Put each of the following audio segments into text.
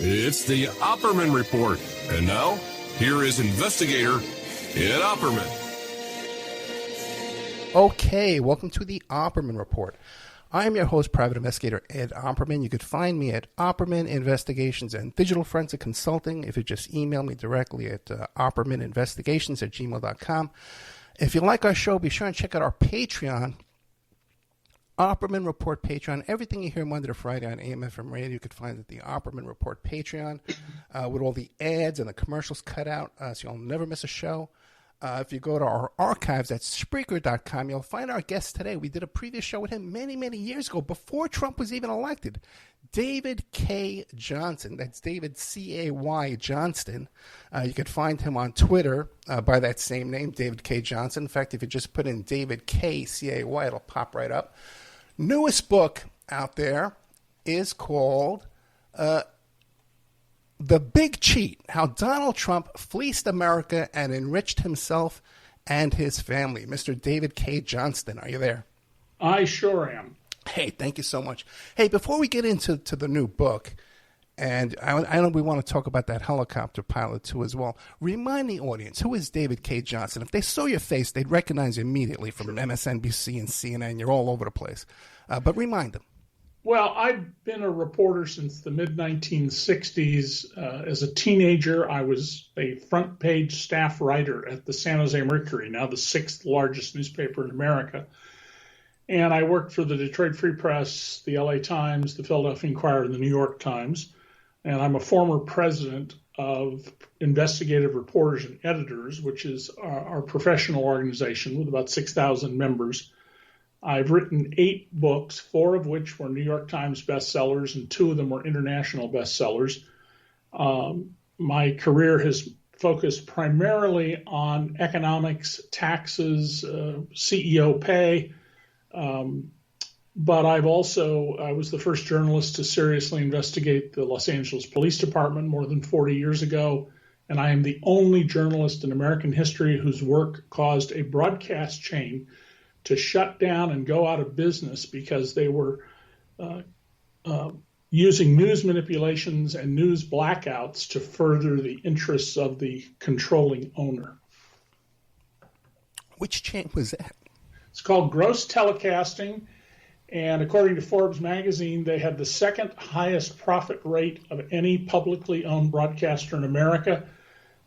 It's the Opperman Report. And now, here is investigator Ed Opperman. Okay, welcome to the Opperman Report. I am your host, Private Investigator Ed Opperman. You could find me at Opperman Investigations and Digital Forensic Consulting if you just email me directly at oppermaninvestigations@gmail.com. If you like our show, be sure and check out our Patreon, Opperman Report Patreon. Everything you hear Monday to Friday on AM/FM radio, you could find at the Opperman Report Patreon with all the ads and the commercials cut out, so you'll never miss a show. If you go to our archives at Spreaker.com, you'll find our guest today. We did a previous show with him many, many years ago, before Trump was even elected. David Cay Johnston. That's David Cay Johnston. You can find him on Twitter by that same name, David Cay Johnston. In fact, if you just put in David Cay, C-A-Y, it'll pop right up. Newest book out there is called The Big Cheat, How Donald Trump Fleeced America and Enriched Himself and His Family. Mr. David Cay Johnston, are you there? I sure am. Hey, thank you so much. Hey, before we get into the new book, and I know we want to talk about that helicopter pilot too as well, remind the audience, who is David Cay Johnston? If they saw your face, they'd recognize you immediately from MSNBC and CNN. You're all over the place. But remind them. Well, I've been a reporter since the mid-1960s. As a teenager, I was a front-page staff writer at the San Jose Mercury, now the sixth largest newspaper in America. And I worked for the Detroit Free Press, the LA Times, the Philadelphia Inquirer, and the New York Times. And I'm a former president of Investigative Reporters and Editors, which is our professional organization with about 6,000 members. I've written 8 books, 4 of which were New York Times bestsellers, and 2 of them were international bestsellers. My career has focused primarily on economics, taxes, CEO pay, but I was the first journalist to seriously investigate the Los Angeles Police Department more than 40 years ago, and I am the only journalist in American history whose work caused a broadcast chain to shut down and go out of business because they were using news manipulations and news blackouts to further the interests of the controlling owner. Which chain was that? It's called Gross Telecasting, and according to Forbes magazine, they had the second highest profit rate of any publicly owned broadcaster in America.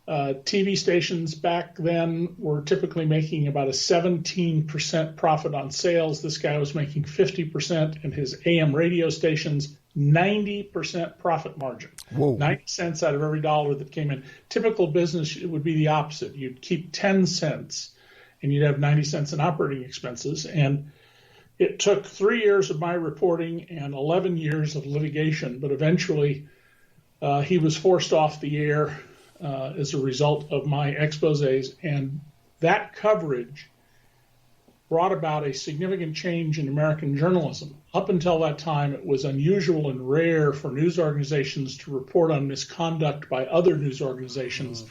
TV stations back then were typically making about a 17% profit on sales. This guy was making 50%, and his AM radio stations, 90% profit margin. Whoa. 90 cents out of every dollar that came in. Typical business, it would be the opposite. You'd keep 10 cents, and you'd have 90 cents in operating expenses. And it took 3 years of my reporting and 11 years of litigation, but eventually he was forced off the air as a result of my exposés, and that coverage brought about a significant change in American journalism. Up until that time, it was unusual and rare for news organizations to report on misconduct by other news organizations.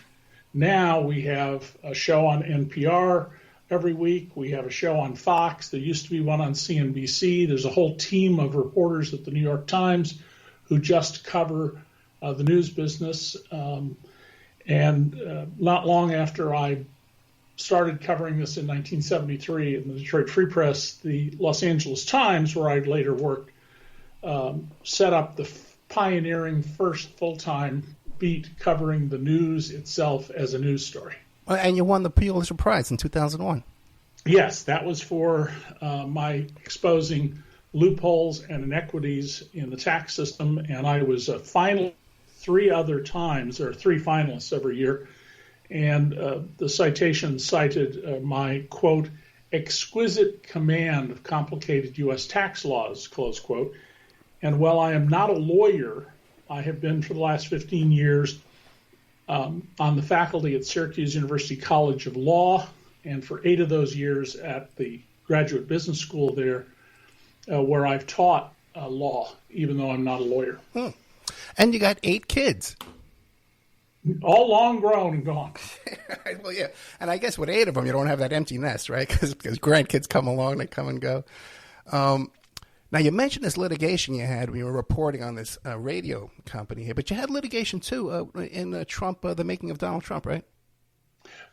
Now we have a show on NPR every week. We have a show on Fox. There used to be one on CNBC. There's a whole team of reporters at the New York Times who just cover the news business. And not long after I started covering this in 1973 in the Detroit Free Press, the Los Angeles Times, where I later worked, set up the pioneering first full-time beat covering the news itself as a news story. And you won the Pulitzer Prize in 2001. Yes, that was for my exposing loopholes and inequities in the tax system, and I was a finalist 3 other times. There are 3 finalists every year, and the citation cited my, quote, exquisite command of complicated U.S. tax laws, close quote. And while I am not a lawyer, I have been for the last 15 years on the faculty at Syracuse University College of Law, and for 8 of those years at the graduate business school there, where I've taught law, even though I'm not a lawyer. And you got 8 kids. All long grown and gone. Well, yeah. And I guess with 8 of them, you don't have that empty nest, right? Because grandkids come along, they come and go. Now, you mentioned this litigation you had when you were reporting on this radio company here, but you had litigation, too, in Trump, the making of Donald Trump, right?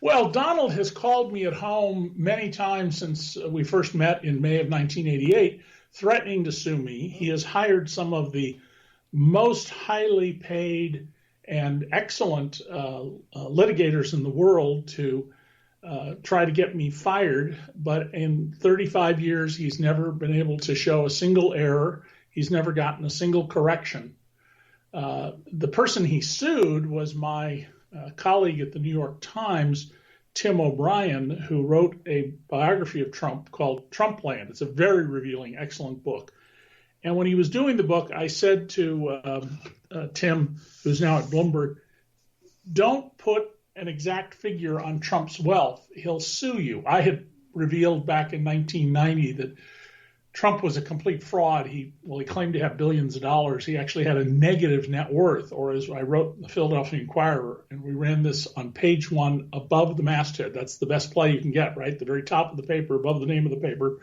Well, Donald has called me at home many times since we first met in May of 1988, threatening to sue me. He has hired some of the most highly paid and excellent litigators in the world to try to get me fired, but in 35 years, he's never been able to show a single error. He's never gotten a single correction. The person he sued was my colleague at the New York Times, Tim O'Brien, who wrote a biography of Trump called Trumpland. It's a very revealing, excellent book. And when he was doing the book, I said to Tim, who's now at Bloomberg, don't put an exact figure on Trump's wealth. He'll sue you. I had revealed back in 1990 that Trump was a complete fraud. He claimed to have billions of dollars. He actually had a negative net worth, or as I wrote in the Philadelphia Inquirer, and we ran this on page 1 above the masthead. That's the best play you can get, right? The very top of the paper, above the name of the paper.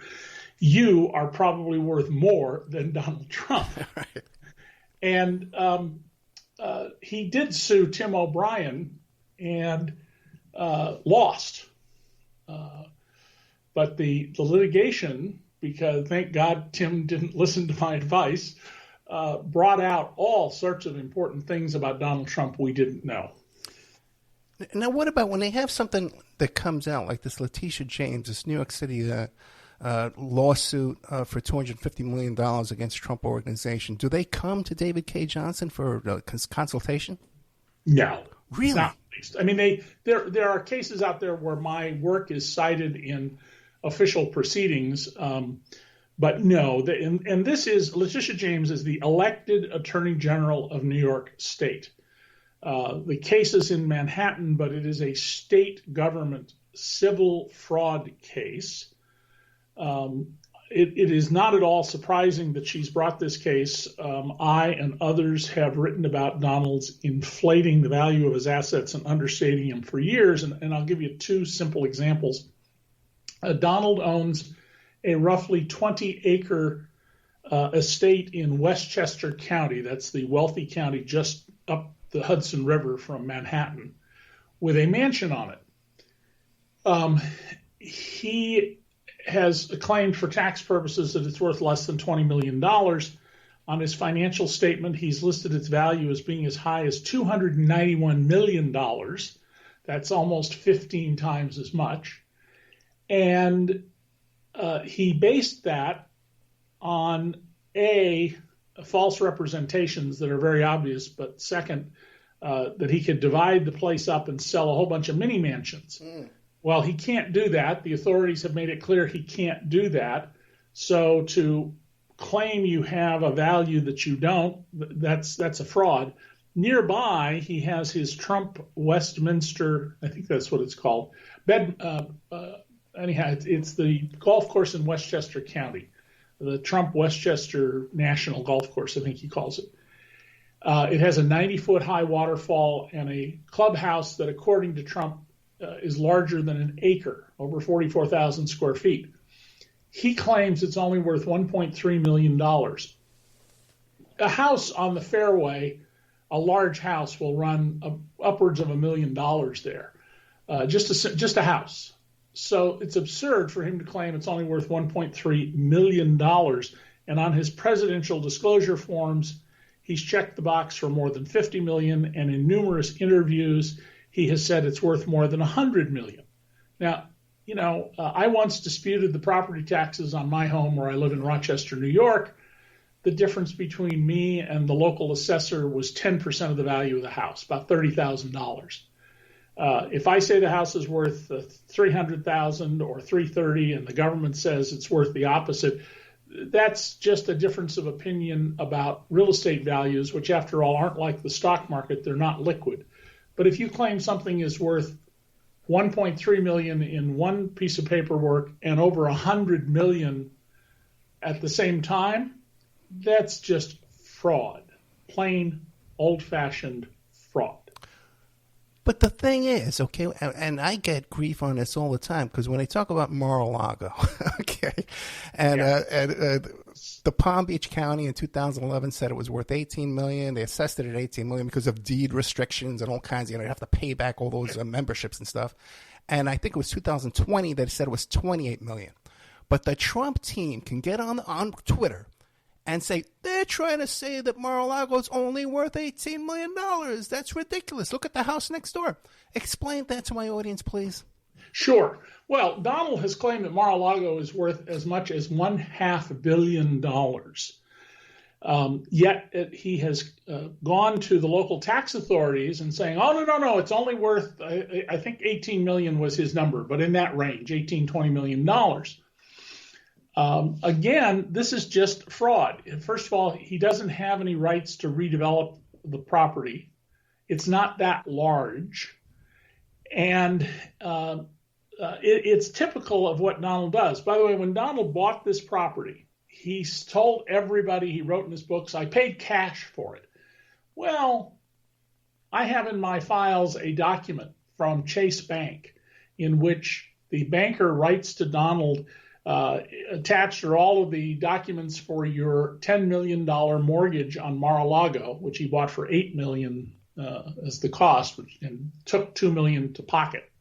You are probably worth more than Donald Trump. Right. And he did sue Tim O'Brien and lost. But the litigation, because thank God Tim didn't listen to my advice, brought out all sorts of important things about Donald Trump we didn't know. Now, what about when they have something that comes out like this Letitia James, this New York City lawsuit for $250 million against Trump Organization? Do they come to David Cay Johnston for consultation? No. Really? Not least. I mean, there are cases out there where my work is cited in official proceedings, but no. And this is, Letitia James is the elected Attorney General of New York State. The case is in Manhattan, but it is a state government civil fraud case. It is not at all surprising that she's brought this case. I and others have written about Donald's inflating the value of his assets and understating him for years, and I'll give you 2 simple examples. Donald owns a roughly 20-acre estate in Westchester County. That's the wealthy county just up the Hudson River from Manhattan, with a mansion on it. He has claimed for tax purposes that it's worth less than $20 million. On his financial statement, he's listed its value as being as high as $291 million. That's almost 15 times as much. And he based that on, false representations that are very obvious, but second, that he could divide the place up and sell a whole bunch of mini mansions. Well, he can't do that. The authorities have made it clear he can't do that. So to claim you have a value that you don't, that's a fraud. Nearby, he has his Trump Westminster, I think that's what it's called. Anyhow, it's the golf course in Westchester County, the Trump Westchester National Golf Course, I think he calls it. It has a 90-foot high waterfall and a clubhouse that, according to Trump, is larger than an acre, over 44,000 square feet. He claims it's only worth $1.3 million. A house on the fairway, a large house, will run upwards of $1 million there, just a house. So it's absurd for him to claim it's only worth $1.3 million. And on his presidential disclosure forms, he's checked the box for more than $50 million, and in numerous interviews, he has said it's worth more than $100 million. Now, I once disputed the property taxes on my home where I live in Rochester, New York. The difference between me and the local assessor was 10% of the value of the house, about $30,000. If I say the house is worth $300,000 or $330,000 and the government says it's worth the opposite, that's just a difference of opinion about real estate values, which after all aren't like the stock market. They're not liquid. But if you claim something is worth $1.3 million in one piece of paperwork and over $100 million at the same time, that's just fraud, plain old-fashioned fraud. But the thing is, okay, and I get grief on this all the time because when I talk about Mar-a-Lago, okay, and the Palm Beach County in 2011 said it was worth $18 million. They assessed it at $18 million because of deed restrictions and all kinds. You have to pay back all those memberships and stuff. And I think it was 2020 that said it was $28 million. But the Trump team can get on Twitter and say, they're trying to say that Mar-a-Lago is only worth $18 million. That's ridiculous. Look at the house next door. Explain that to my audience, please. Sure. Well, Donald has claimed that Mar-a-Lago is worth as much as $500 million. Yet he has gone to the local tax authorities and saying, oh, no, it's only worth, I think 18 million was his number, but in that range, $20 million. Again, this is just fraud. First of all, he doesn't have any rights to redevelop the property. It's not that large. And it's typical of what Donald does. By the way, when Donald bought this property, he told everybody, he wrote in his books, I paid cash for it. Well, I have in my files a document from Chase Bank in which the banker writes to Donald, attached are all of the documents for your $10 million mortgage on Mar-a-Lago, which he bought for $8 million as the cost, and took $2 million to pocket.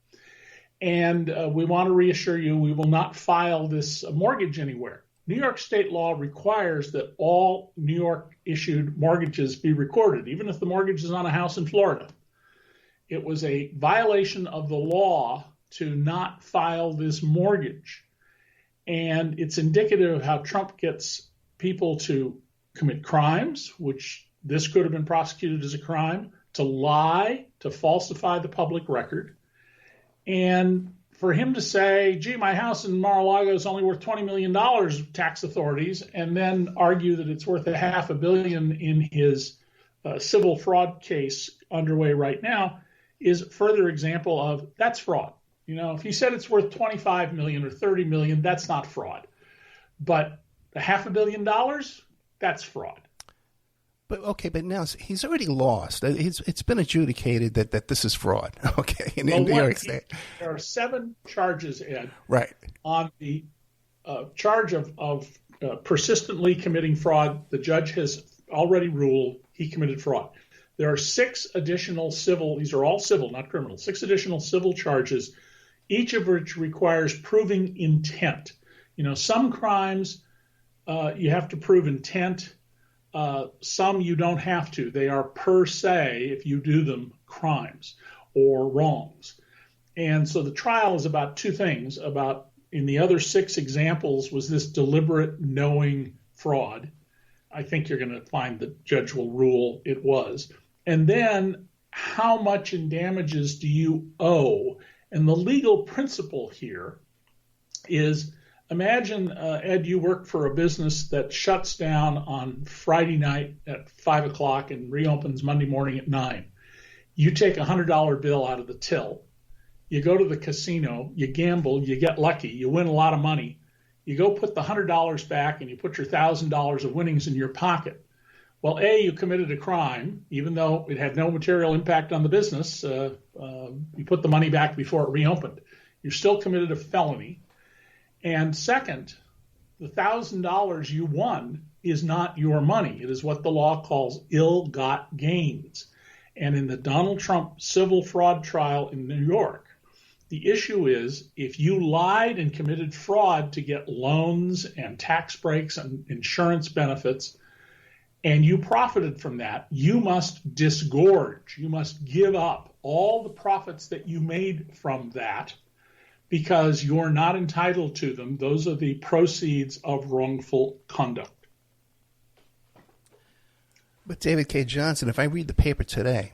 And we want to reassure you, we will not file this mortgage anywhere. New York state law requires that all New York issued mortgages be recorded, even if the mortgage is on a house in Florida. It was a violation of the law to not file this mortgage. And it's indicative of how Trump gets people to commit crimes, which this could have been prosecuted as a crime, to lie, to falsify the public record. And for him to say, gee, my house in Mar-a-Lago is only worth $20 million, tax authorities, and then argue that it's worth $500 million in his civil fraud case underway right now is a further example of that's fraud. If he said it's worth $25 million or $30 million, that's not fraud. But the $500 million, that's fraud. But now he's already lost. It's been adjudicated that this is fraud. Okay, in New York State, there are 7 charges, Ed. Right. On the charge of persistently committing fraud, the judge has already ruled he committed fraud. There are 6 additional civil. These are all civil, not criminal. 6 additional civil charges, each of which requires proving intent. Some crimes you have to prove intent. Some you don't have to. They are per se, if you do them, crimes or wrongs. And so the trial is about 2 things. In the other 6 examples was this deliberate knowing fraud. I think you're going to find the judge will rule it was. And then how much in damages do you owe? And the legal principle here is, imagine, Ed, you work for a business that shuts down on Friday night at 5 o'clock and reopens Monday morning at 9. You take a $100 bill out of the till. You go to the casino, you gamble, you get lucky, you win a lot of money. You go put the $100 back and you put your $1,000 of winnings in your pocket. Well, A, you committed a crime, even though it had no material impact on the business. You put the money back before it reopened. You still committed a felony. And second, the $1,000 you won is not your money. It is what the law calls ill-got gains. And in the Donald Trump civil fraud trial in New York, the issue is if you lied and committed fraud to get loans and tax breaks and insurance benefits, and you profited from that, you must disgorge. You must give up all the profits that you made from that, because you're not entitled to them. Those are the proceeds of wrongful conduct. But David Cay Johnston, if I read the paper today,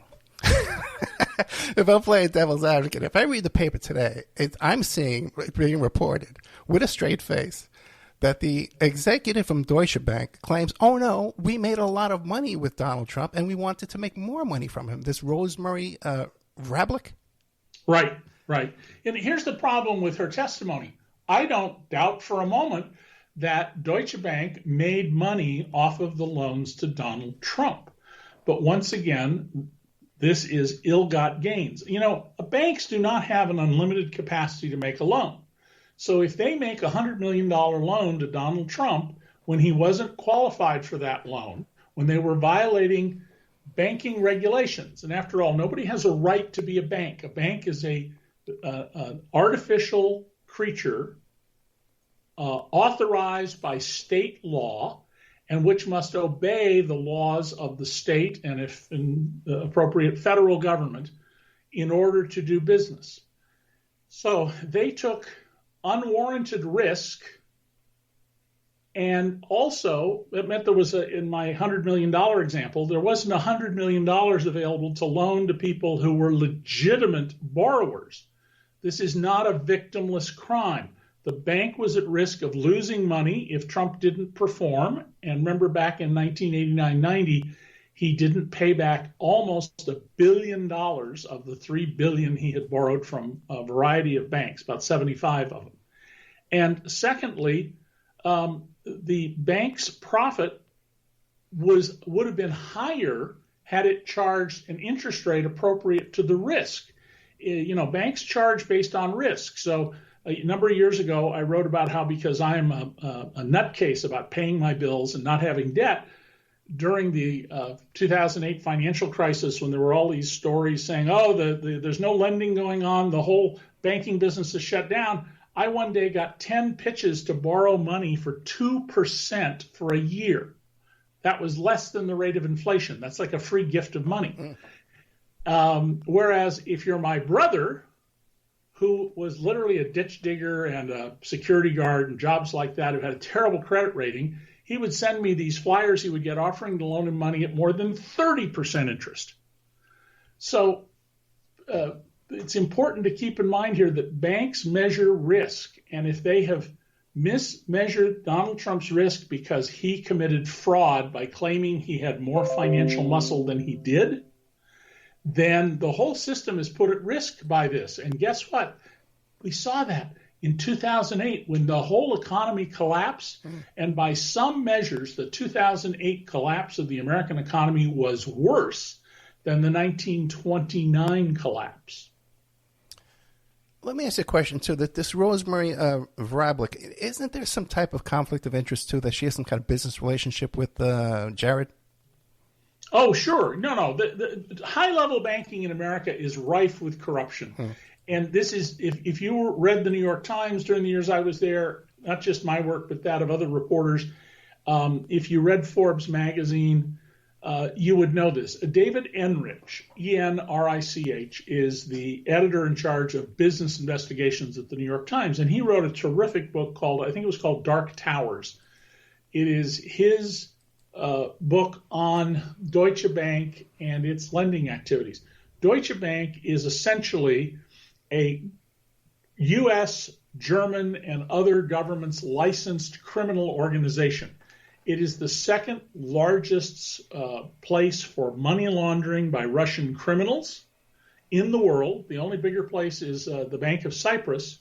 if I'm playing devil's advocate, if I read the paper today, I'm seeing, being reported with a straight face, that the executive from Deutsche Bank claims, oh no, we made a lot of money with Donald Trump and we wanted to make more money from him. This Rosemary Vrablic? Right. Right. And here's the problem with her testimony. I don't doubt for a moment that Deutsche Bank made money off of the loans to Donald Trump. But once again, This is ill-got gains. Banks do not have an unlimited capacity to make a loan. So if they make a $100 million loan to Donald Trump when he wasn't qualified for that loan, when they were violating banking regulations, and after all, nobody has a right to be a bank. A bank is an artificial creature authorized by state law and which must obey the laws of the state and, if in the appropriate, federal government in order to do business. So they took unwarranted risk, and also it meant there was in my $100 million example, there wasn't $100 million available to loan to people who were legitimate borrowers. This is not a victimless crime. The bank was at risk of losing money if Trump didn't perform. And remember, back in 1989-90, he didn't pay back almost $1 billion of the $3 billion he had borrowed from a variety of banks, about 75 of them. And secondly, the bank's profit would have been higher had it charged an interest rate appropriate to the risk. Banks charge based on risk. So a number of years ago, I wrote about how, because I am a nutcase about paying my bills and not having debt, during the 2008 financial crisis, when there were all these stories saying, there's no lending going on, the whole banking business is shut down, I one day got 10 pitches to borrow money for 2% for a year. That was less than the rate of inflation. That's like a free gift of money. Whereas if you're my brother, who was literally a ditch digger and a security guard and jobs like that, who had a terrible credit rating, he would send me these flyers he would get offering to loan him money at more than 30% interest. So it's important to keep in mind here that banks measure risk. And if they have mismeasured Donald Trump's risk because he committed fraud by claiming he had more financial muscle than he did, then the whole system is put at risk by this. And guess what? We saw that in 2008 when the whole economy collapsed. And by some measures, the 2008 collapse of the American economy was worse than the 1929 collapse. Let me ask you a question, too. That this Rosemary Vrablic, isn't there some type of conflict of interest, too, that she has some kind of business relationship with Jared? Oh, sure. No. The high-level banking in America is rife with corruption. And this is, if you read the New York Times during the years I was there, not just my work, but that of other reporters, if you read Forbes magazine, you would know this. David Enrich, E-N-R-I-C-H, is the editor in charge of business investigations at the New York Times. And he wrote a terrific book called, I think it was called Dark Towers. It is his book on Deutsche Bank and its lending activities. Deutsche Bank is essentially a U.S., German, and other governments licensed criminal organization. It is the second largest place for money laundering by Russian criminals in the world. The only bigger place is the Bank of Cyprus.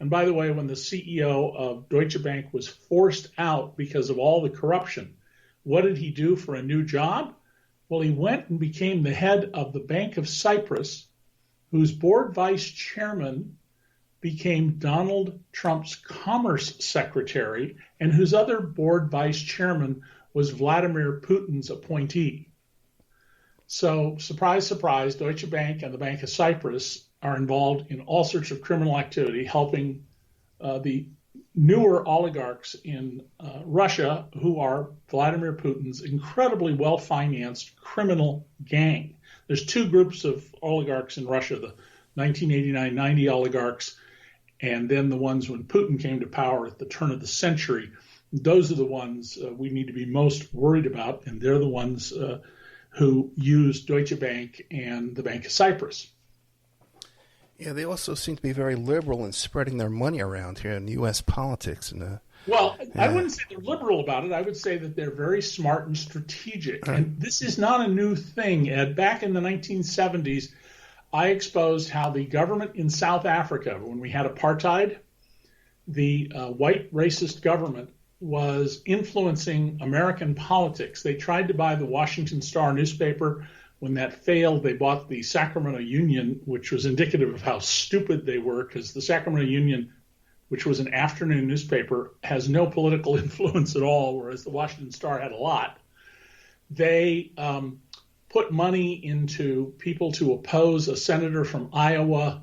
And by the way, when the CEO of Deutsche Bank was forced out because of all the corruption, what did he do for a new job? Well, he went and became the head of the Bank of Cyprus, whose board vice chairman became Donald Trump's commerce secretary, and whose other board vice chairman was Vladimir Putin's appointee. So, surprise, surprise, Deutsche Bank and the Bank of Cyprus are involved in all sorts of criminal activity, helping the newer oligarchs in Russia, who are Vladimir Putin's incredibly well-financed criminal gang. There's two groups of oligarchs in Russia, the 1989-90 oligarchs, and then the ones when Putin came to power at the turn of the century. Those are the ones we need to be most worried about, and they're the ones who use Deutsche Bank and the Bank of Cyprus. Yeah, they also seem to be very liberal in spreading their money around here in U.S. politics. And I wouldn't say they're liberal about it. I would say that they're very smart and strategic. And this is not a new thing, Ed. Back in the 1970s, I exposed how the government in South Africa, when we had apartheid, the white racist government was influencing American politics. They tried to buy the Washington Star newspaper, When that failed, they bought the Sacramento Union, which was indicative of how stupid they were, because the Sacramento Union, which was an afternoon newspaper, has no political influence at all, whereas the Washington Star had a lot. They put money into people to oppose a senator from Iowa.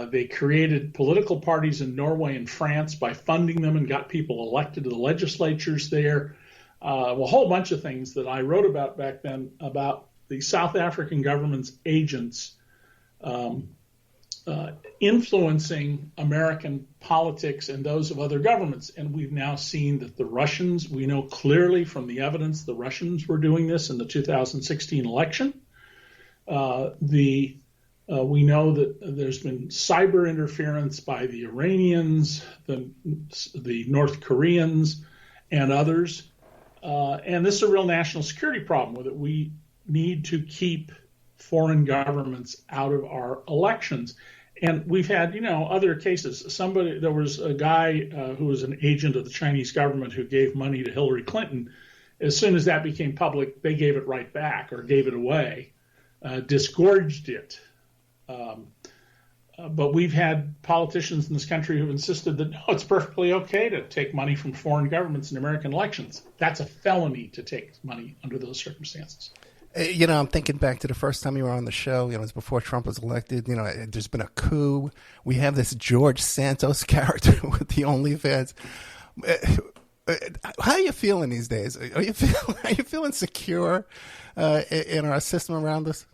They created political parties in Norway and France by funding them and got people elected to the legislatures there. A whole bunch of things that I wrote about back then about the South African government's agents influencing American politics and those of other governments. And we've now seen that the Russians, we know clearly from the evidence the Russians were doing this in the 2016 election. We know that there's been cyber interference by the Iranians, the North Koreans, and others. And this is a real national security problem with it. We need to keep foreign governments out of our elections. And we've had, other cases. There was a guy who was an agent of the Chinese government who gave money to Hillary Clinton. As soon as that became public, they gave it right back or gave it away, disgorged it. But we've had politicians in this country who've insisted that, no, it's perfectly okay to take money from foreign governments in American elections. That's a felony to take money under those circumstances. I'm thinking back to the first time you were on the show. It was before Trump was elected. There's been a coup. We have this George Santos character with the OnlyFans. How are you feeling these days? Are you feeling secure in our system around us?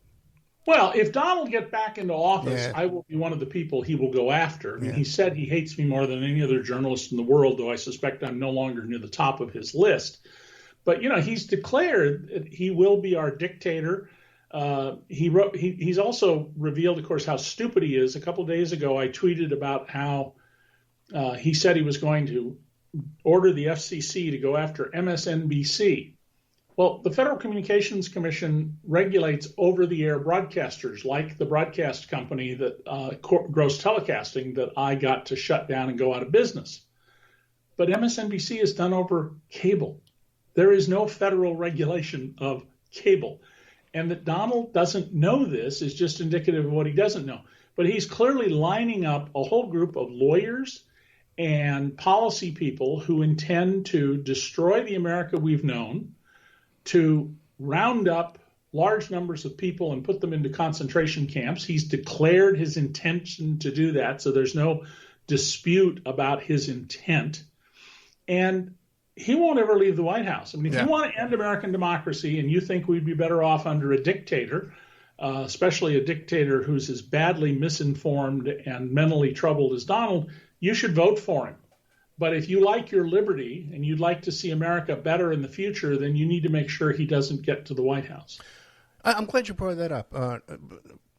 Well, if Donald gets back into office, I will be one of the people he will go after. I mean, he said he hates me more than any other journalist in the world, though I suspect I'm no longer near the top of his list. But, he's declared he will be our dictator. He's also revealed, of course, how stupid he is. A couple of days ago, I tweeted about how he said he was going to order the FCC to go after MSNBC. Well, the Federal Communications Commission regulates over-the-air broadcasters like the broadcast company that Gross Telecasting that I got to shut down and go out of business. But MSNBC is done over cable. There is no federal regulation of cable. And that Donald doesn't know this is just indicative of what he doesn't know. But he's clearly lining up a whole group of lawyers and policy people who intend to destroy the America we've known, to round up large numbers of people and put them into concentration camps. He's declared his intention to do that, so there's no dispute about his intent. And he won't ever leave the White House. I mean, if you want to end American democracy and you think we'd be better off under a dictator, especially a dictator who's as badly misinformed and mentally troubled as Donald, you should vote for him. But if you like your liberty and you'd like to see America better in the future, then you need to make sure he doesn't get to the White House. I'm glad you brought that up.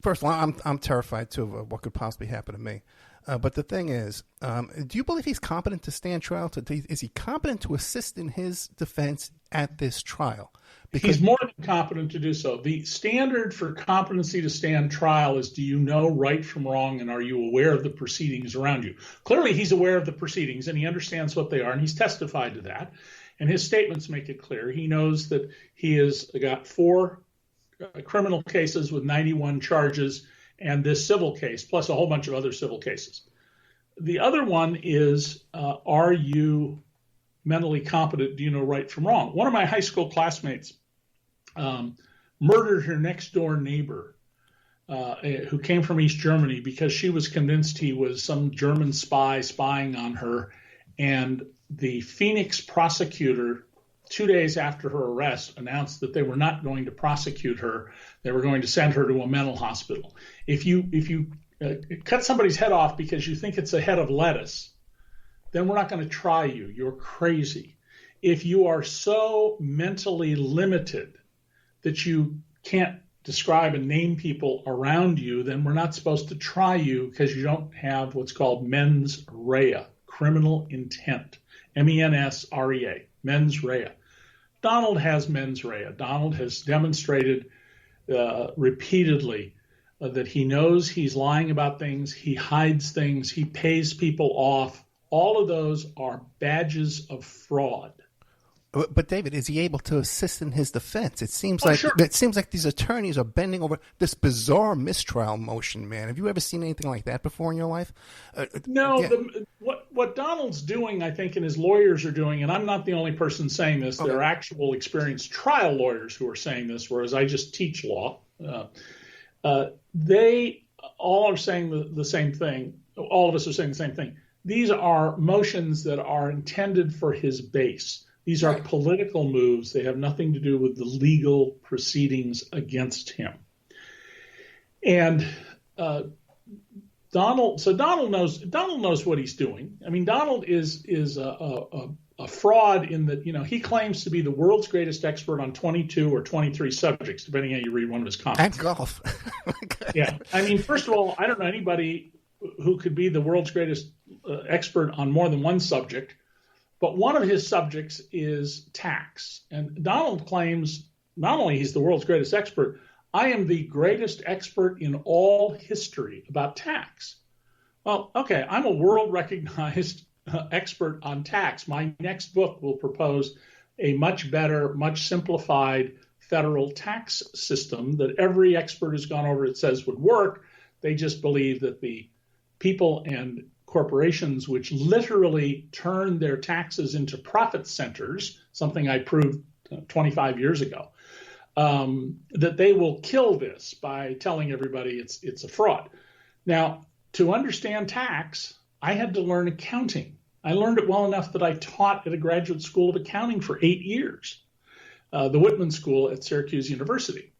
First of all, I'm terrified, too, of what could possibly happen to me. But the thing is, do you believe he's competent to stand trial? Is he competent to assist in his defense at this trial? Because he's more than competent to do so. The standard for competency to stand trial is, do you know right from wrong, and are you aware of the proceedings around you? Clearly, he's aware of the proceedings, and he understands what they are, and he's testified to that. And his statements make it clear. He knows that he has got 4 criminal cases with 91 charges, and this civil case, plus a whole bunch of other civil cases. The other one is, are you mentally competent? Do you know right from wrong? One of my high school classmates murdered her next-door neighbor who came from East Germany because she was convinced he was some German spy spying on her. And the Phoenix prosecutor, 2 days after her arrest, announced that they were not going to prosecute her. They were going to send her to a mental hospital. If you cut somebody's head off because you think it's a head of lettuce, then we're not going to try you. You're crazy. If you are so mentally limited that you can't describe and name people around you, then we're not supposed to try you because you don't have what's called mens rea, criminal intent, M-E-N-S-R-E-A, mens rea. Donald has mens rea. Donald has demonstrated repeatedly that he knows he's lying about things, he hides things, he pays people off. All of those are badges of fraud. But David, is he able to assist in his defense? It seems Sure. it seems like these attorneys are bending over this bizarre mistrial motion. Man, have you ever seen anything like that before in your life? No, yeah. what Donald's doing, I think, and his lawyers are doing, and I'm not the only person saying this. Okay. There are actual experienced trial lawyers who are saying this, whereas I just teach law. They all are saying the same thing. All of us are saying the same thing. These are motions that are intended for his base. These are political moves. They have nothing to do with the legal proceedings against him. And Donald knows what he's doing. I mean, Donald is a fraud in that, he claims to be the world's greatest expert on 22 or 23 subjects, depending on how you read one of his comments. And golf. Okay. Yeah. I mean, first of all, I don't know anybody who could be the world's greatest expert on more than one subject. But one of his subjects is tax. And Donald claims not only he's the world's greatest expert, I am the greatest expert in all history about tax. Well, okay, I'm a world-recognized expert on tax. My next book will propose a much better, much simplified federal tax system that every expert has gone over it says would work. They just believe that the people and corporations which literally turn their taxes into profit centers, something I proved 25 years ago, that they will kill this by telling everybody it's a fraud. Now, to understand tax, I had to learn accounting. I learned it well enough that I taught at a graduate school of accounting for 8 years, the Whitman School at Syracuse University.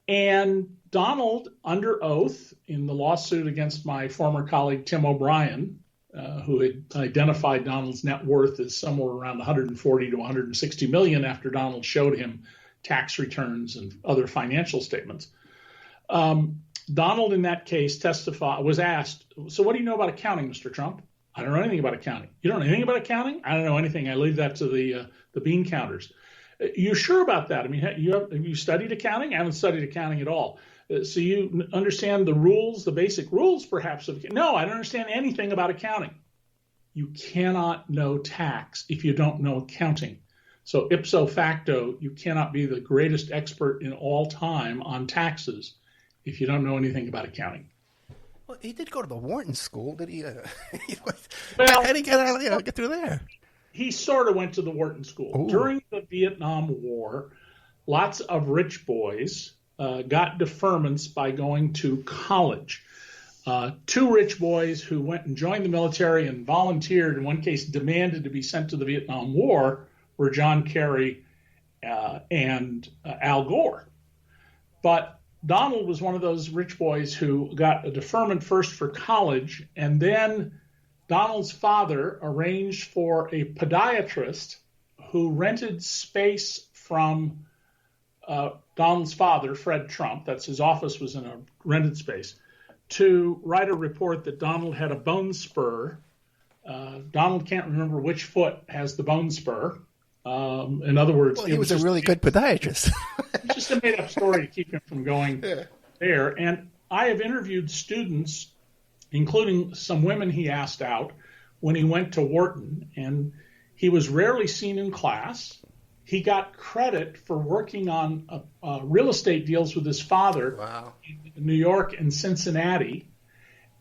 And Donald, under oath, in the lawsuit against my former colleague Tim O'Brien, who had identified Donald's net worth as somewhere around 140 to 160 million after Donald showed him tax returns and other financial statements. Donald, in that case, was asked, so what do you know about accounting, Mr. Trump? I don't know anything about accounting. You don't know anything about accounting? I don't know anything. I leave that to the bean counters. You sure about that? I mean, have you studied accounting? I haven't studied accounting at all. So you understand the rules, the basic rules, perhaps? No, I don't understand anything about accounting. You cannot know tax if you don't know accounting. So ipso facto, you cannot be the greatest expert in all time on taxes if you don't know anything about accounting. Well, he did go to the Wharton School. Did he? Well, how did he get through there? He sort of went to the Wharton School. Ooh. During the Vietnam War, lots of rich boys got deferments by going to college. Two rich boys who went and joined the military and volunteered, in one case demanded to be sent to the Vietnam War, were John Kerry and Al Gore. But Donald was one of those rich boys who got a deferment first for college, and then Donald's father arranged for a podiatrist who rented space from Donald's father, Fred Trump, that's his office was in a rented space, to write a report that Donald had a bone spur. Donald can't remember which foot has the bone spur. In other words, he was a really good podiatrist. It's just a made-up story to keep him from going there. And I have interviewed students, including some women he asked out when he went to Wharton, and he was rarely seen in class. He got credit for working on real estate deals with his father in New York and Cincinnati.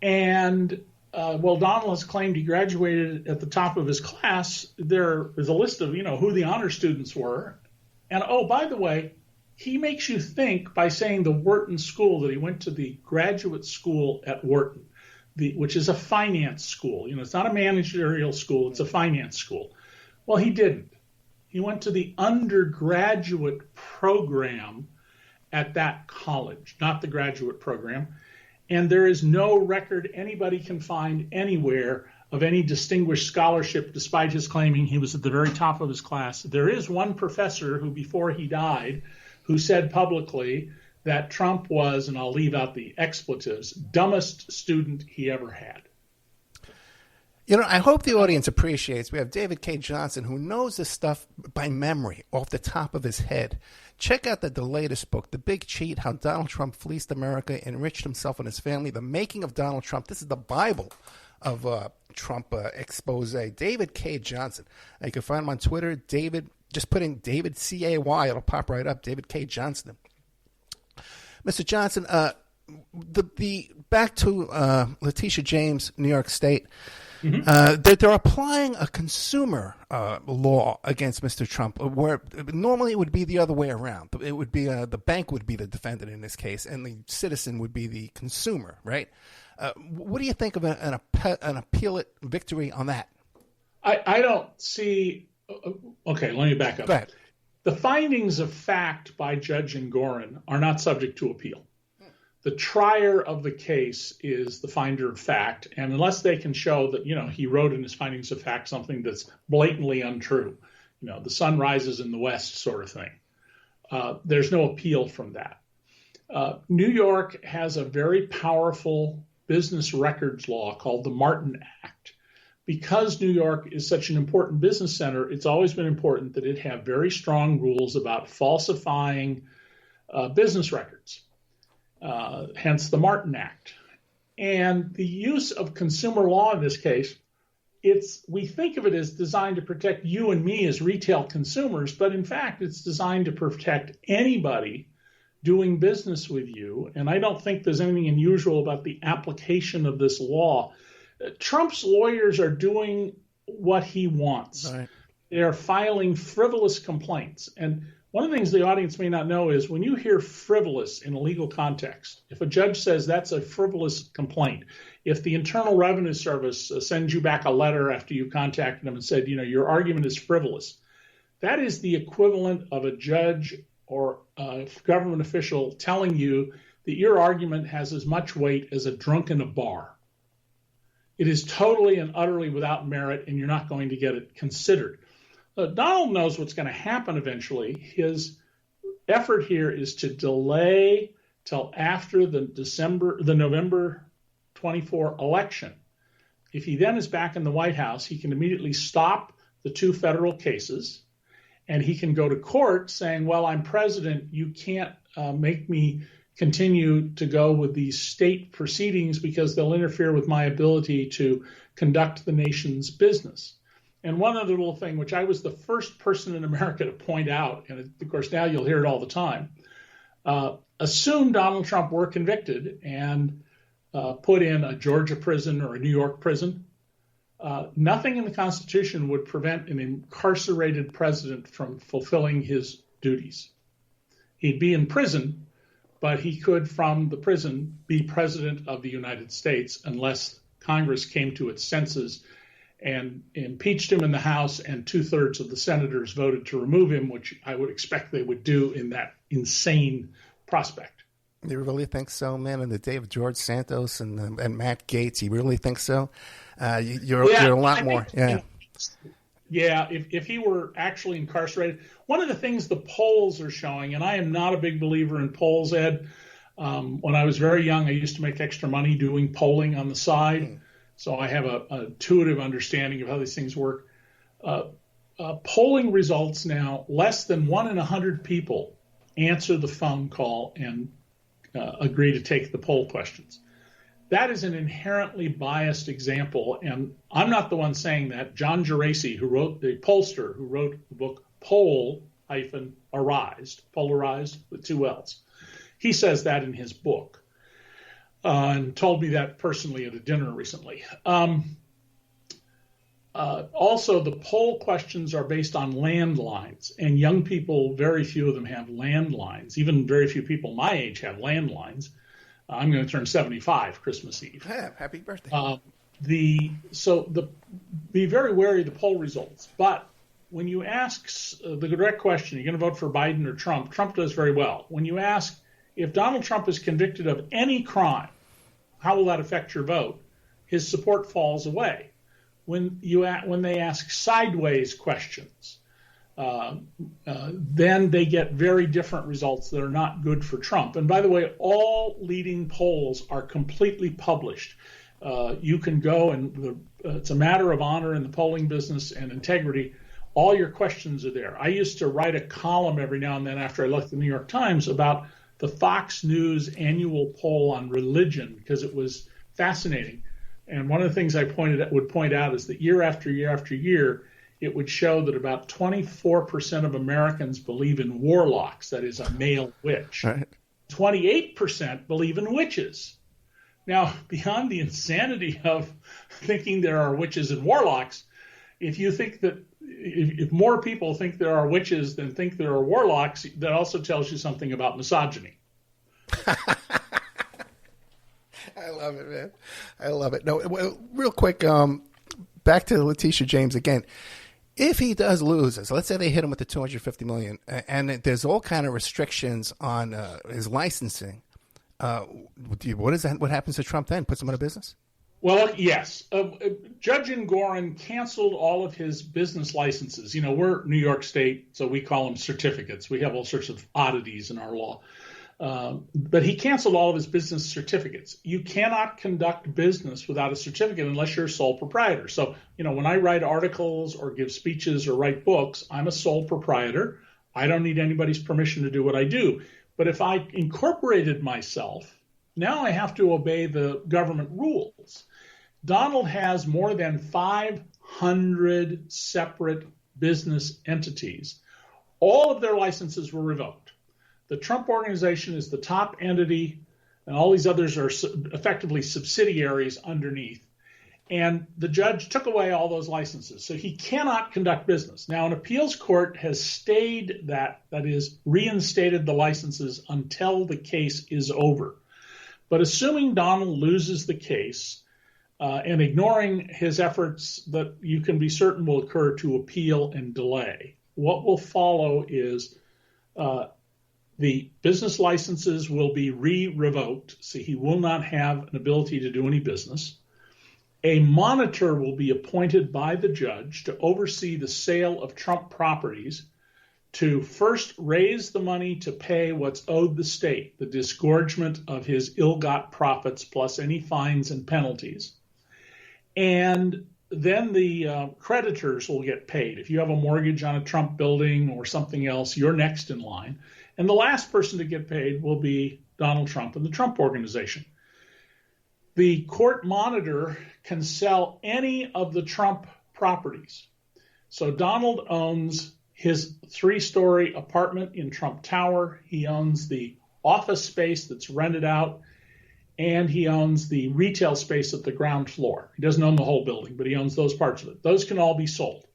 And Donald has claimed he graduated at the top of his class. There is a list of, who the honor students were. And, by the way, he makes you think by saying the Wharton School that he went to the graduate school at Wharton, which is a finance school. It's not a managerial school. It's a finance school. Well, he didn't. He went to the undergraduate program at that college, not the graduate program. And there is no record anybody can find anywhere of any distinguished scholarship, despite his claiming he was at the very top of his class. There is one professor who, before he died, who said publicly that Trump was, and I'll leave out the expletives, dumbest student he ever had. I hope the audience appreciates we have David Cay Johnston, who knows this stuff by memory, off the top of his head. Check out the latest book, The Big Cheat, How Donald Trump Fleeced America, Enriched Himself and His Family, The Making of Donald Trump. This is the Bible of Trump expose. David Cay Johnston. You can find him on Twitter, David Just put in David C-A-Y, it'll pop right up, David Cay Johnston. Mr. Johnston, the back to Letitia James, New York State. They're applying a consumer law against Mr. Trump, where normally it would be the other way around. It would be the bank would be the defendant in this case, and the citizen would be the consumer, right? What do you think of an appellate victory on that? I don't see. Okay, let me back up. Go ahead. The findings of fact by Judge Engoron are not subject to appeal. The trier of the case is the finder of fact, and unless they can show that, he wrote in his findings of fact something that's blatantly untrue, the sun rises in the west sort of thing, there's no appeal from that. New York has a very powerful business records law called the Martin Act. Because New York is such an important business center, it's always been important that it have very strong rules about falsifying business records. Hence the Martin Act. And the use of consumer law in this case, we think of it as designed to protect you and me as retail consumers, but in fact, it's designed to protect anybody doing business with you. And I don't think there's anything unusual about the application of this law. Trump's lawyers are doing what he wants. Right. They're filing frivolous complaints. And one of the things the audience may not know is when you hear frivolous in a legal context, if a judge says that's a frivolous complaint, if the Internal Revenue Service sends you back a letter after you contacted them and said, your argument is frivolous, that is the equivalent of a judge or a government official telling you that your argument has as much weight as a drunk in a bar. It is totally and utterly without merit, and you're not going to get it considered. Donald knows what's going to happen eventually. His effort here is to delay till after the November 24 election. If he then is back in the White House, he can immediately stop the two federal cases, and he can go to court saying, well, I'm president. You can't make me continue to go with these state proceedings because they'll interfere with my ability to conduct the nation's business. And one other little thing, which I was the first person in America to point out, and of course now you'll hear it all the time, assume Donald Trump were convicted and put in a Georgia prison or a New York prison. Nothing in the Constitution would prevent an incarcerated president from fulfilling his duties. He'd be in prison, but he could, from the prison, be president of the United States unless Congress came to its senses and impeached him in the House, and 2/3 of the senators voted to remove him, which I would expect they would do in that insane prospect. You really think so, man? And the day of George Santos and Matt Gaetz, you really think so? You're a lot more. Yeah. Yeah, if he were actually incarcerated. One of the things the polls are showing, and I am not a big believer in polls, Ed. When I was very young, I used to make extra money doing polling on the side. So I have a intuitive understanding of how these things work. Polling results now, less than 1 in 100 people answer the phone call and agree to take the poll questions. That is an inherently biased example, and I'm not the one saying that. John Geraci, who wrote the pollster, who wrote the book Polarized with 2 L's, he says that in his book. And told me that personally at a dinner recently. Also, the poll questions are based on landlines, and young people, very few of them have landlines. Even very few people my age have landlines. I'm going to turn 75 Christmas Eve. Yeah, happy birthday. Be very wary of the poll results. But when you ask the direct question, you're going to vote for Biden or Trump, Trump does very well. When you ask if Donald Trump is convicted of any crime, how will that affect your vote? His support falls away. When they ask sideways questions, then they get very different results that are not good for Trump. And by the way, all leading polls are completely published. You can go and it's a matter of honor in the polling business and integrity. All your questions are there. I used to write a column every now and then after I left the New York Times about the Fox News annual poll on religion because it was fascinating. And one of the things I would point out is that year after year after year, it would show that about 24% of Americans believe in warlocks, that is, a male witch. Right. 28% believe in witches. Now, beyond the insanity of thinking there are witches and warlocks, if you think that if more people think there are witches than think there are warlocks, that also tells you something about misogyny. I love it, man. I love it. No, real quick, back to Letitia James again. If he does lose, so let's say they hit him with the $250 million, and there's all kind of restrictions on his licensing. What is that? What happens to Trump then? Puts him out of business? Well, yes. Judge Engoron canceled all of his business licenses. You know, we're New York State, so we call them certificates. We have all sorts of oddities in our law. But he canceled all of his business certificates. You cannot conduct business without a certificate unless you're a sole proprietor. So, you know, when I write articles or give speeches or write books, I'm a sole proprietor. I don't need anybody's permission to do what I do. But if I incorporated myself, now I have to obey the government rules. Donald has more than 500 separate business entities. All of their licenses were revoked. The Trump Organization is the top entity, and all these others are effectively subsidiaries underneath. And the judge took away all those licenses, so he cannot conduct business. Now, an appeals court has stayed that is, reinstated the licenses until the case is over. But assuming Donald loses the case, and ignoring his efforts that you can be certain will occur to appeal and delay, what will follow is the business licenses will be revoked, so he will not have an ability to do any business. A monitor will be appointed by the judge to oversee the sale of Trump properties, to first raise the money to pay what's owed the state, the disgorgement of his ill-got profits plus any fines and penalties. And then the creditors will get paid. If you have a mortgage on a Trump building or something else, you're next in line. And the last person to get paid will be Donald Trump and the Trump Organization. The court monitor can sell any of the Trump properties. So Donald owns his 3-story apartment in Trump Tower. He owns the office space that's rented out, and he owns the retail space at the ground floor. He doesn't own the whole building, but he owns those parts of it. Those can all be sold.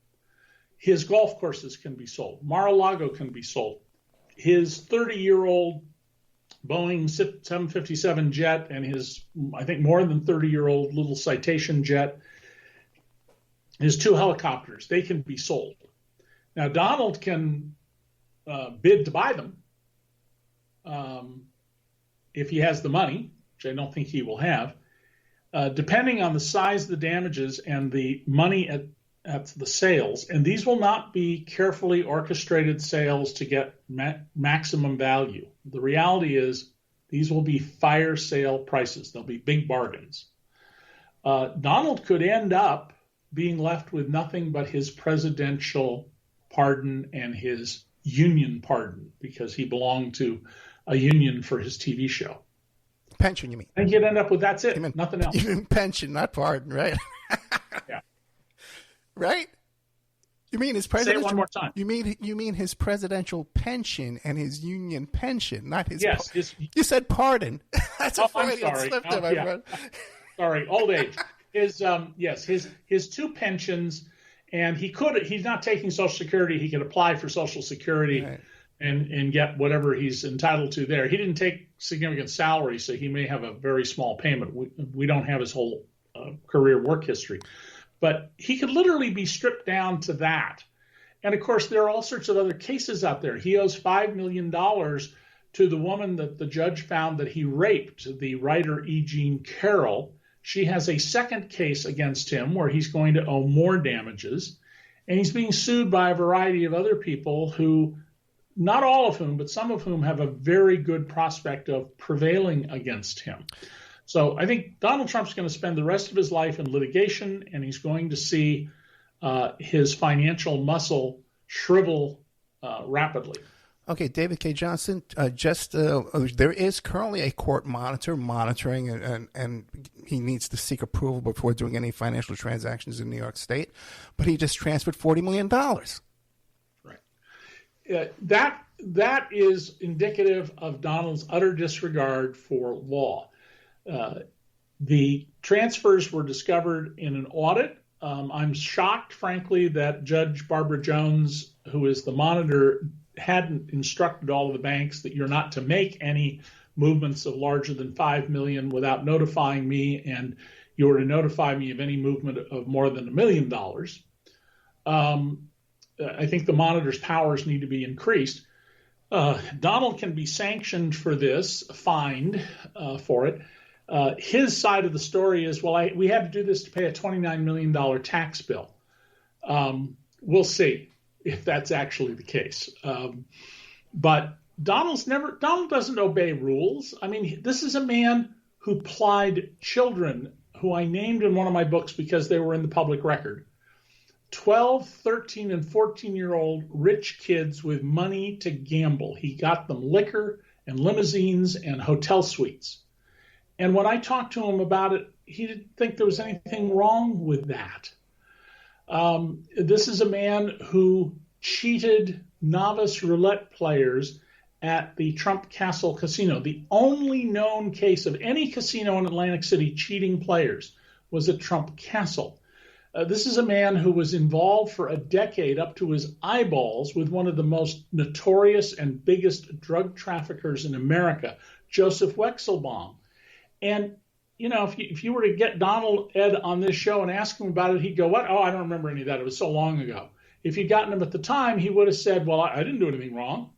His golf courses can be sold. Mar-a-Lago can be sold. His 30-year-old Boeing 757 jet and his, I think, more than 30-year-old little Citation jet, his 2 helicopters, they can be sold. Now, Donald can bid to buy them if he has the money, which I don't think he will have, depending on the size of the damages and the money at the sales. And these will not be carefully orchestrated sales to get maximum value. The reality is these will be fire sale prices. They'll be big bargains. Donald could end up being left with nothing but his presidential pardon and his union pardon, because he belonged to a union for his TV show. Pension, you mean? And he'd end up with that's it, nothing else. You mean pension, not pardon, right? Yeah. Right? You mean his presidential? Say it one more time. You mean his presidential pension and his union pension, not his. Yes. You said pardon. That's a Freudian slip there, my friend. Sorry, old age. His 2 pensions, and he's not taking Social Security. He can apply for Social Security, right, and get whatever he's entitled to there. He didn't take significant salary, so he may have a very small payment. We don't have his whole career work history. But he could literally be stripped down to that. And, of course, there are all sorts of other cases out there. He owes $5 million to the woman that the judge found that he raped, the writer E. Jean Carroll. She has a second case against him where he's going to owe more damages. And he's being sued by a variety of other people who, not all of whom, but some of whom have a very good prospect of prevailing against him. So I think Donald Trump's going to spend the rest of his life in litigation, and he's going to see his financial muscle shrivel rapidly. Okay, David Cay Johnston, there is currently a court monitoring, and he needs to seek approval before doing any financial transactions in New York State, but he just transferred $40 million. Right. That is indicative of Donald's utter disregard for law. The transfers were discovered in an audit. I'm shocked, frankly, that Judge Barbara Jones, who is the monitor, hadn't instructed all of the banks that you're not to make any movements of larger than $5 million without notifying me, and you were to notify me of any movement of more than $1 million. I think the monitor's powers need to be increased. Donald can be sanctioned for this, fined for it. His side of the story is, we had to do this to pay a $29 million tax bill. We'll see if that's actually the case. But Donald doesn't obey rules. I mean, this is a man who plied children, who I named in one of my books because they were in the public record, 12, 13, and 14-year-old rich kids with money to gamble. He got them liquor and limousines and hotel suites. And when I talked to him about it, he didn't think there was anything wrong with that. This is a man who cheated novice roulette players at the Trump Castle Casino. The only known case of any casino in Atlantic City cheating players was at Trump Castle. This is a man who was involved for a decade up to his eyeballs with one of the most notorious and biggest drug traffickers in America, Joseph Wexelbaum. And, if you were to get Donald Ed on this show and ask him about it, he'd go, what? Oh, I don't remember any of that. It was so long ago. If you'd gotten him at the time, he would have said, well, I didn't do anything wrong,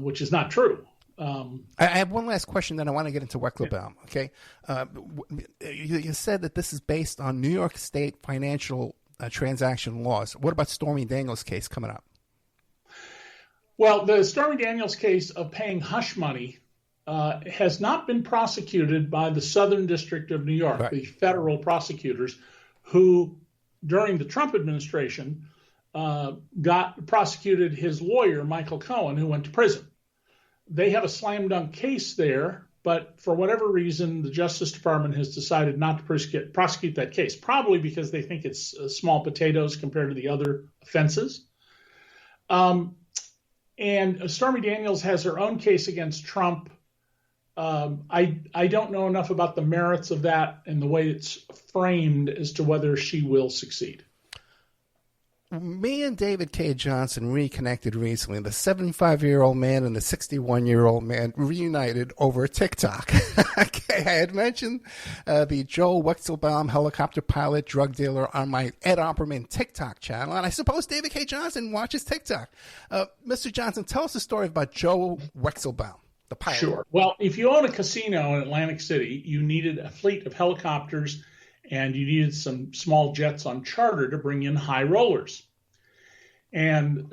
which is not true. I have one last question, then I want to get into Wexelbaum. Okay, you said that this is based on New York State financial transaction laws. What about Stormy Daniels' case coming up? Well, the Stormy Daniels case of paying hush money has not been prosecuted by the Southern District of New York, right. The federal prosecutors who, during the Trump administration, prosecuted his lawyer, Michael Cohen, who went to prison. They have a slam dunk case there, but for whatever reason, the Justice Department has decided not to prosecute that case, probably because they think it's small potatoes compared to the other offenses. And Stormy Daniels has her own case against Trump. I don't know enough about the merits of that and the way it's framed as to whether she will succeed. Me and David Cay Johnston reconnected recently. The 75-year-old man and the 61-year-old man reunited over TikTok. Okay, I had mentioned the Joe Wexelbaum helicopter pilot drug dealer on my Ed Opperman TikTok channel, and I suppose David Cay Johnston watches TikTok. Mr. Johnston, tell us a story about Joe Wexelbaum, the pilot. Sure. Well, if you own a casino in Atlantic City, you needed a fleet of helicopters and you needed some small jets on charter to bring in high rollers. And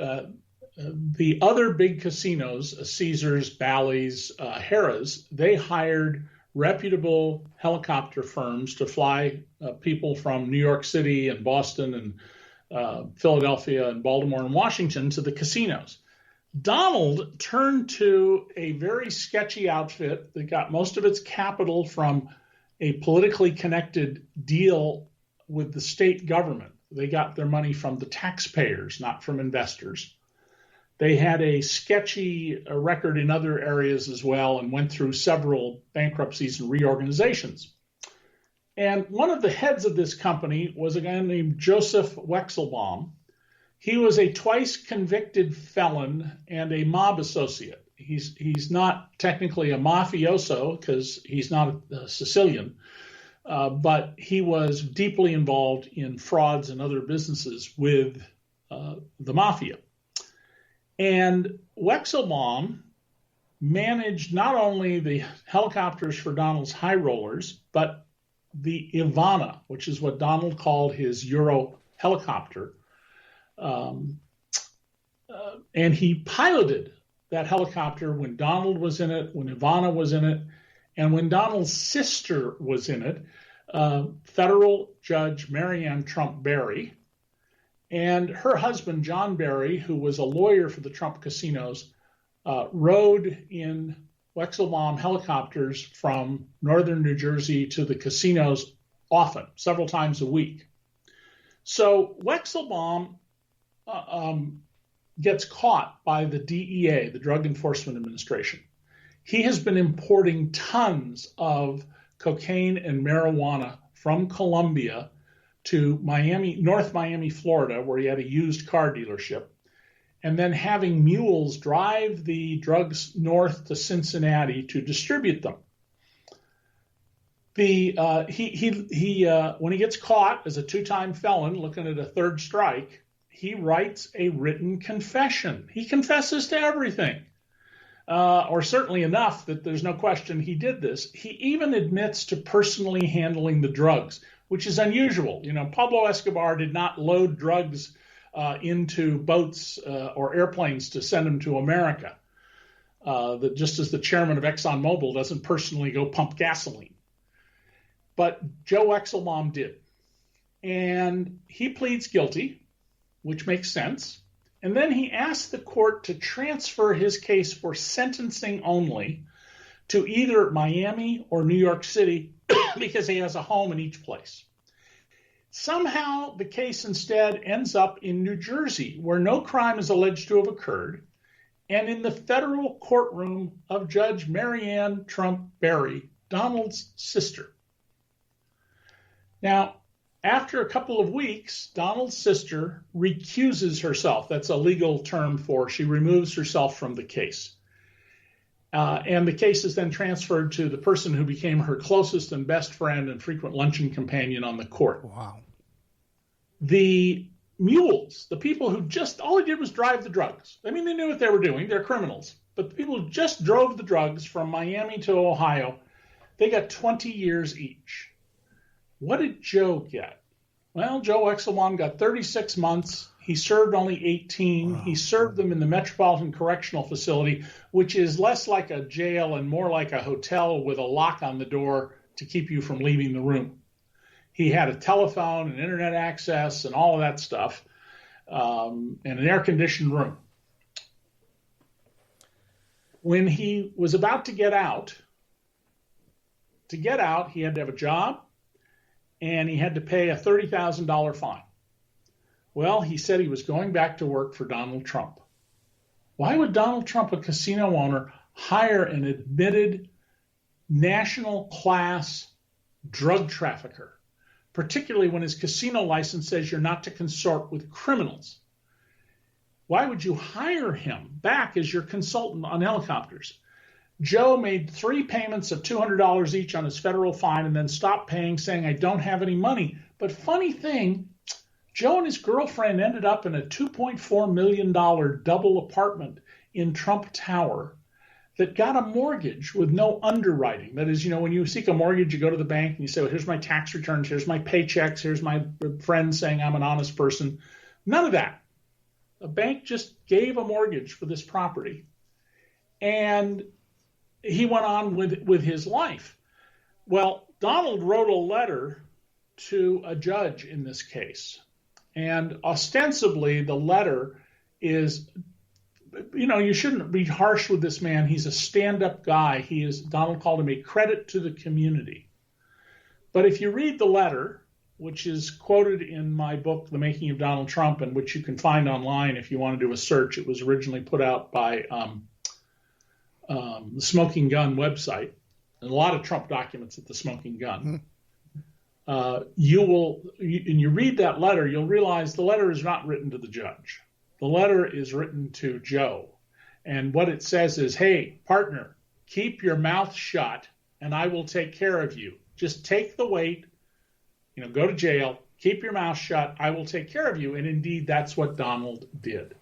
the other big casinos, Caesars, Bally's, Harrah's, they hired reputable helicopter firms to fly people from New York City and Boston and Philadelphia and Baltimore and Washington to the casinos. Donald turned to a very sketchy outfit that got most of its capital from a politically connected deal with the state government. They got their money from the taxpayers, not from investors. They had a sketchy record in other areas as well and went through several bankruptcies and reorganizations. And one of the heads of this company was a guy named Joseph Wexelbaum. He was a twice convicted felon and a mob associate. He's not technically a mafioso because he's not a Sicilian, but he was deeply involved in frauds and other businesses with the mafia. And Wexelbaum managed not only the helicopters for Donald's high rollers, but the Ivana, which is what Donald called his Euro helicopter. And he piloted that helicopter when Donald was in it, when Ivana was in it, and when Donald's sister was in it, federal judge Marianne Trump Berry And her husband, John Barry, who was a lawyer for the Trump casinos, rode in Wexelbaum helicopters from northern New Jersey to the casinos often, several times a week. So Wexelbaum gets caught by the DEA, the Drug Enforcement Administration. He has been importing tons of cocaine and marijuana from Colombia to North Miami, Florida, where he had a used car dealership, and then having mules drive the drugs north to Cincinnati to distribute them. When he gets caught as a two-time felon looking at a third strike, he writes a written confession. He confesses to everything, or certainly enough that there's no question he did this. He even admits to personally handling the drugs, which is unusual. Pablo Escobar did not load drugs into boats or airplanes to send them to America. That just as the chairman of ExxonMobil doesn't personally go pump gasoline. But Joe Wexelbaum did. And he pleads guilty, which makes sense. And then he asked the court to transfer his case for sentencing only to either Miami or New York City because he has a home in each place. Somehow the case instead ends up in New Jersey, where no crime is alleged to have occurred, and in the federal courtroom of Judge Marianne Trump Barry, Donald's sister. Now, after a couple of weeks, Donald's sister recuses herself. That's a legal term for she removes herself from the case. And the case is then transferred to the person who became her closest and best friend and frequent luncheon companion on the court. Wow. The mules, the people who all they did was drive the drugs. I mean, they knew what they were doing. They're criminals. But the people who just drove the drugs from Miami to Ohio, they got 20 years each. What did Joe get? Well, Joe Wexelbaum got 36 months. He served only 18. Wow. He served them in the Metropolitan Correctional Facility, which is less like a jail and more like a hotel with a lock on the door to keep you from leaving the room. He had a telephone and internet access and all of that stuff, and an air-conditioned room. When he was about to get out, he had to have a job, and he had to pay a $30,000 fine. Well, he said he was going back to work for Donald Trump. Why would Donald Trump, a casino owner, hire an admitted national class drug trafficker, particularly when his casino license says you're not to consort with criminals? Why would you hire him back as your consultant on helicopters? Joe made 3 payments of $200 each on his federal fine and then stopped paying, saying, I don't have any money. But funny thing, Joe and his girlfriend ended up in a $2.4 million double apartment in Trump Tower that got a mortgage with no underwriting. That is, when you seek a mortgage, you go to the bank and you say, well, here's my tax returns, here's my paychecks, here's my friend saying I'm an honest person. None of that. The bank just gave a mortgage for this property. And he went on with his life. Well, Donald wrote a letter to a judge in this case. And ostensibly, the letter is, you shouldn't be harsh with this man. He's a stand-up guy. Donald called him a credit to the community. But if you read the letter, which is quoted in my book, The Making of Donald Trump, and which you can find online if you want to do a search. It was originally put out by the Smoking Gun website, and a lot of Trump documents at the Smoking Gun. You read that letter, you'll realize the letter is not written to the judge. The letter is written to Joe. And what it says is, hey, partner, keep your mouth shut and I will take care of you. Just take the weight, go to jail, keep your mouth shut, I will take care of you. And indeed, that's what Donald did.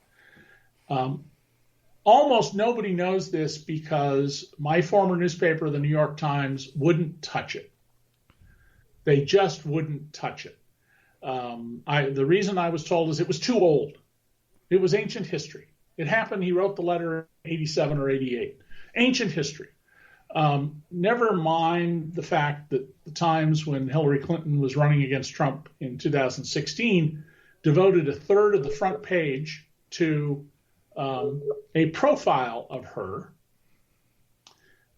Almost nobody knows this because my former newspaper, the New York Times, wouldn't touch it. They just wouldn't touch it. The reason I was told is it was too old. It was ancient history. It happened, he wrote the letter in 87 or 88. Ancient history. Never mind the fact that the times when Hillary Clinton was running against Trump in 2016, devoted a third of the front page to a profile of her,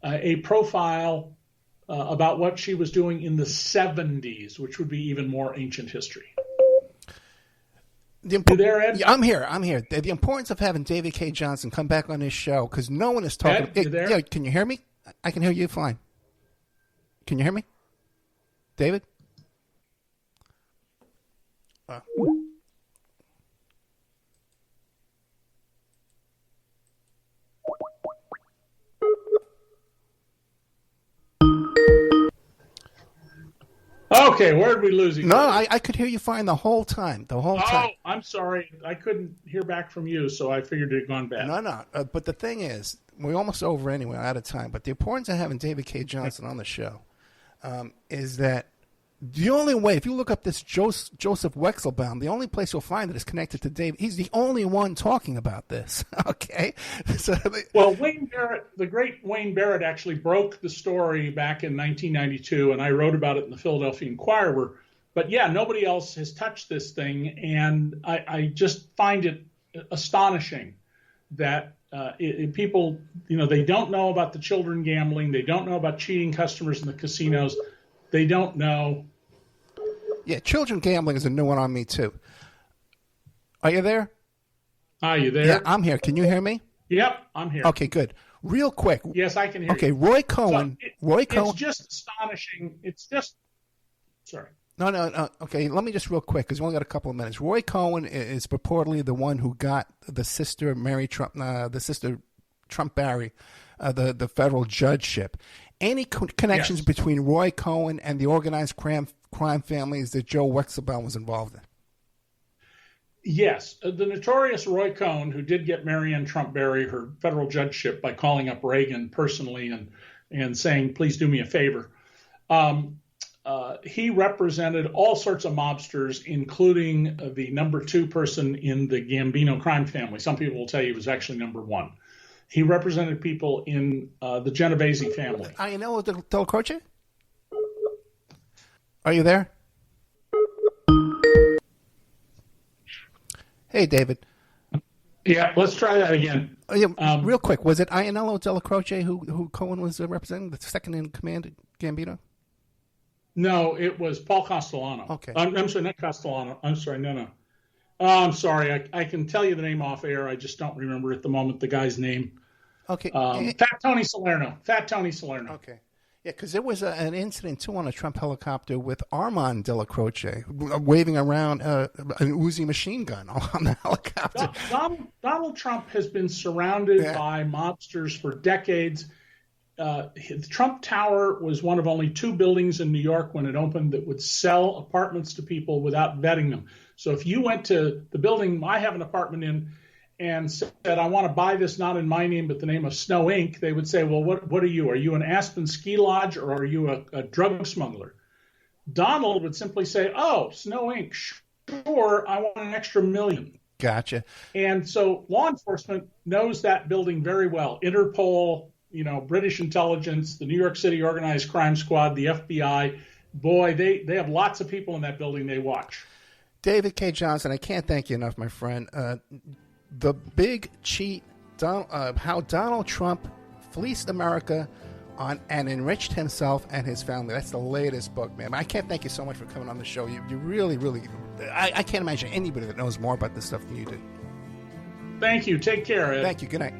a profile about what she was doing in the 70s, which would be even more ancient history. You there, Ed? Yeah, I'm here. The importance of having David Cay Johnston come back on this show, because no one is talking. Ed, you there? Yeah, can you hear me? I can hear you fine. Can you hear me, David? Okay, where did we lose each other? No, I could hear you fine the whole time. Oh, I'm sorry. I couldn't hear back from you, so I figured it had gone bad. No. But the thing is, we're almost over anyway, out of time. But the importance of having David Cay Johnston on the show is that the only way, if you look up this Joseph Wexelbaum, the only place you'll find it is connected to David. He's the only one talking about this. Okay. Well, Wayne Barrett, the great Wayne Barrett, actually broke the story back in 1992, and I wrote about it in the Philadelphia Inquirer. But yeah, nobody else has touched this thing, and I just find it astonishing that people, they don't know about the children gambling, they don't know about cheating customers in the casinos. They don't know. Yeah, children gambling is a new one on me, too. Are you there? Are you there? Yeah, I'm here. Can you hear me? Yep, I'm here. Okay, good. Real quick. Yes, I can hear you. Okay, Roy Cohen. It's just astonishing. Sorry. No. Okay, let me just real quick, because we only got a couple of minutes. Roy Cohen is purportedly the one who got the sister Mary Trump, the sister Trump Barry, the federal judgeship. Any connections between Roy Cohen and the organized crime families that Joe Wexelbaum was involved in? Yes. The notorious Roy Cohen, who did get Marianne Trump Barry her federal judgeship by calling up Reagan personally and saying, please do me a favor. He represented all sorts of mobsters, including the number 2 person in the Gambino crime family. Some people will tell you he was actually number 1. He represented people in the Genovese family. Aiello Della Croce? Are you there? Hey, David. Yeah, let's try that again. Real quick, was it Aiello Della Croce who Cohen was representing, the second in command at Gambino? No, it was Paul Castellano. Okay. I'm sorry, not Castellano. I'm sorry, no. I'm sorry. I can tell you the name off air. I just don't remember at the moment the guy's name. Okay. Fat Tony Salerno. Okay. Yeah, because there was an incident, too, on a Trump helicopter with Armand Della Croce waving around an Uzi machine gun on the helicopter. Donald Trump has been surrounded by mobsters for decades. The Trump Tower was one of only 2 buildings in New York when it opened that would sell apartments to people without vetting them. So if you went to the building I have an apartment in and said, I want to buy this not in my name but the name of Snow Inc., they would say, well, what are you? Are you an Aspen ski lodge or are you a drug smuggler? Donald would simply say, oh, Snow Inc., sure, I want an extra $1 million. Gotcha. And so law enforcement knows that building very well. Interpol, British intelligence, the New York City Organized Crime Squad, the FBI. Boy, they have lots of people in that building they watch. David Cay Johnston, I can't thank you enough, my friend. The Big Cheat, how Donald Trump fleeced America and enriched himself and his family. That's the latest book, man. I can't thank you so much for coming on the show. You really, really, I can't imagine anybody that knows more about this stuff than you do. Thank you. Take care, Ed. Thank you. Good night.